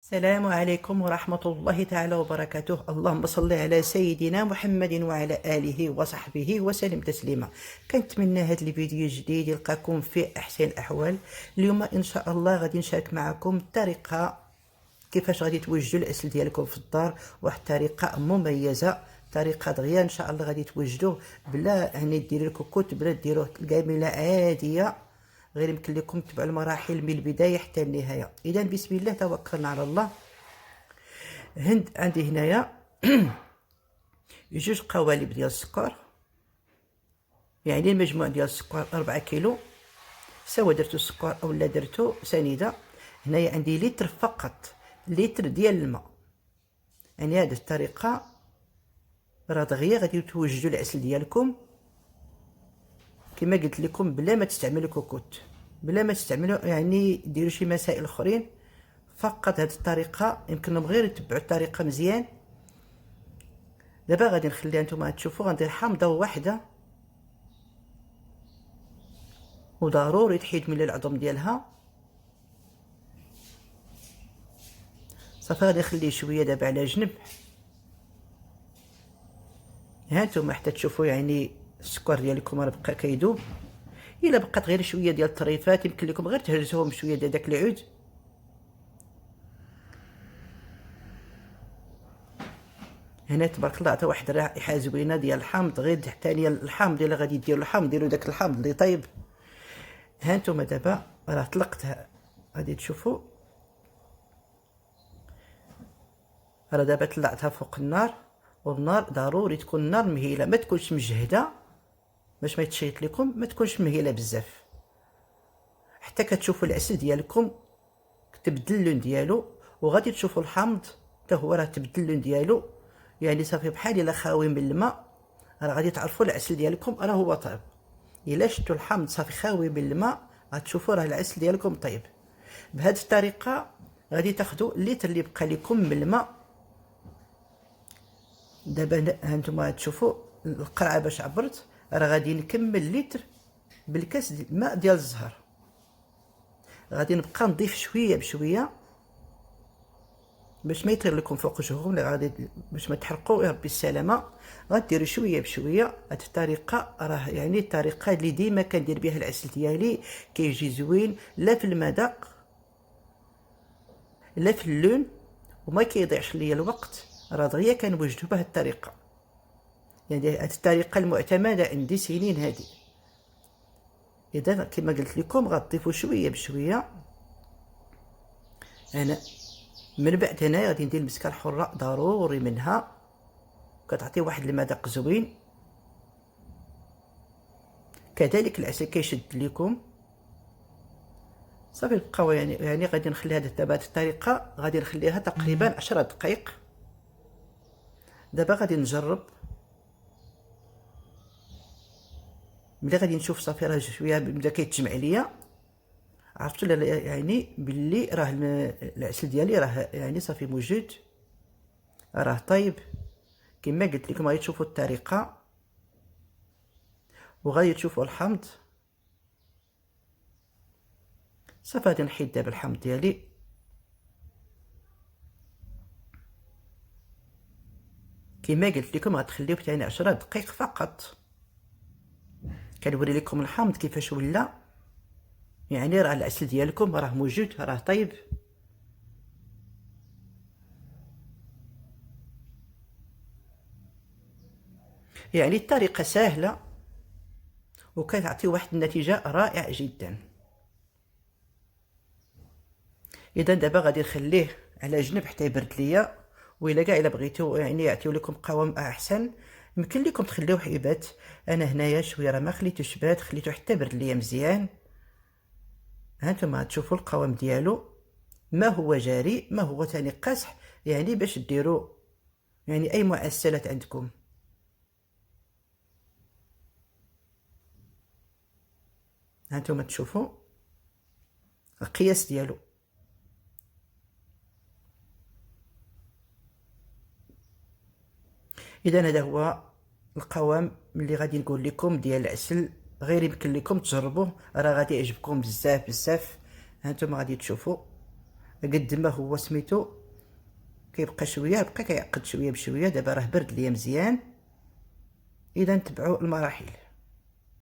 السلام عليكم ورحمة الله تعالى وبركاته. اللهم صل على سيدنا محمد وعلى آله وصحبه وسلم تسليما. كنتمنى هذا الفيديو جديد يلقاكم في أحسن الأحوال. اليوم إن شاء الله غادي نشارك معكم طريقة كيفاش غادي توجدوا العسل ديالكم في الدار، واحد الطريقة مميزة، طريقة دغيا إن شاء الله غادي توجدوه بلا يعني ديروا الكوكوت، بلا ديروه الكاملة عادية، غير يمكن لكم تبعوا المراحل من البدايه حتى النهايه. اذا بسم الله توكلنا على الله. عندي هنايا جوج قوالب ديال السكر، يعني المجموع ديال السكر 4 كيلو، سواء درتو السكر او لا درتو سنيده. هنايا عندي لتر فقط، لتر ديال الماء. يعني هذه الطريقه راه دغيا غادي توجدوا العسل ديالكم كما قلت لكم بلا ما تستعملوا كوكوت، بلا ما تستعملوا يعني ديروا شي مسائل اخرين. فقط هذه الطريقه يمكنكم غير تتبعوا الطريقه مزيان. دابا غادي نخليها نتوما تشوفوا. غندير حامضه واحده وضروري تحيد من العظم ديالها. صافي غادي نخليه شويه دابا على جنب. ها نتوما حتى تشوفوا يعني السكر ديالكم راه بقى كيذوب. الا بقات غير شويه ديال الطريفات يمكن لكم غير تهرسوهم شويه ديال داك العود. هنا تبارك الله عطى واحد الرائحه زوينه ديال الحامض. غير ثاني الحامض الا غادي ديروا الحامض ديروا داك الحامض اللي طيب. ها نتوما دابا راه طلقتها، غادي تشوفوا راه دابا طلعتها فوق النار. والنار ضروري تكون النار مهيله، ما تكونش مجهده باش ما يتشيط لكم، ما تكونش مهيله بزاف حتى كتشوفوا العسل ديالكم تبدل اللون ديالو. وغادي تشوفوا الحامض حتى هو راه تبدل اللون ديالو، يعني صافي بحال الا خاوي من الماء. راه غادي تعرفوا العسل ديالكم راه هو طيب. الا شفتوا الحامض صافي خاوي من الماء غتشوفوا راه العسل ديالكم طيب. بهذه الطريقه غادي تاخذوا الليتر اللي بقى لكم من الماء. دابا هانتوما تشوفوا القرعه باش عبرت، راه غادي نكمل لتر بالكاس ديال الماء ديال الزهر. غادي نبقى نضيف شويه بشويه باش ما يطير لكم فوق وجهكم، غادي باش ما تحرقوا يا ربي السلامه. غديروا شويه بشويه. هاد الطريقه راه يعني الطريقه اللي ديما كندير بها العسل ديالي، كيجي زوين لا في المذاق لا في اللون، وما كيضيعش ليا الوقت. راه دغيا كنوجدو بهاد الطريقه، يعني هاد الطريقه المعتمده عندي سنين هادي. اذا كما قلت لكم غتضيفوا شويه بشويه. انا من بعد هنا غادي ندير المسكه الحره ضروري منها، كتعطي واحد المذاق زوين. كذلك العسل كيشد لكم. صافي بقاو يعني غادي نخلي هذه دابا هذه الطريقه غادي نخليها تقريبا 10 دقائق. دابا غادي نجرب. ملي غادي نشوف صافي راه شويه بدا كيتجمع ليا، عرفتوا يعني باللي راه العسل ديالي راه يعني صافي موجود، راه طيب. كما قلت لكم غادي تشوفوا الطريقه وغادي تشوفوا الحمض. صافي غادي نحيد دابا الحمض ديالي. كما قلت لكم غتخليوه ثاني 10 دقائق فقط. كنوري لكم الحامض كيفاش ولا، يعني راه العسل ديالكم راه موجود، راه طيب. يعني الطريقه سهله وكتعطي واحد النتيجه رائعه جدا. اذا دابا غادي نخليه على جنب حتى يبرد ليا. وإلا كاع الا بغيتو يعني يعطيو لكم قوام احسن يمكن لكم تخليوه يبات. انا هنايا شويه راه ما خليتوش بات، خليته حتى برد ليا مزيان. هانتوما تشوفوا القوام ديالو ما هو جاري، ما هو ثاني قاصح، يعني باش ديروا يعني اي معسلات عندكم. هانتوما تشوفوا القياس ديالو. اذا هذا هو القوام اللي غادي نقول لكم ديال العسل. غير يمكن لكم تجربوه، راه غادي يعجبكم بزاف بزاف. هانتوما غادي تشوفوا قد ما هو سميتو كيبقى شويه، بقى كيعقد شويه بشويه. دابا راه برد ليا مزيان. اذا نتبعوا المراحل.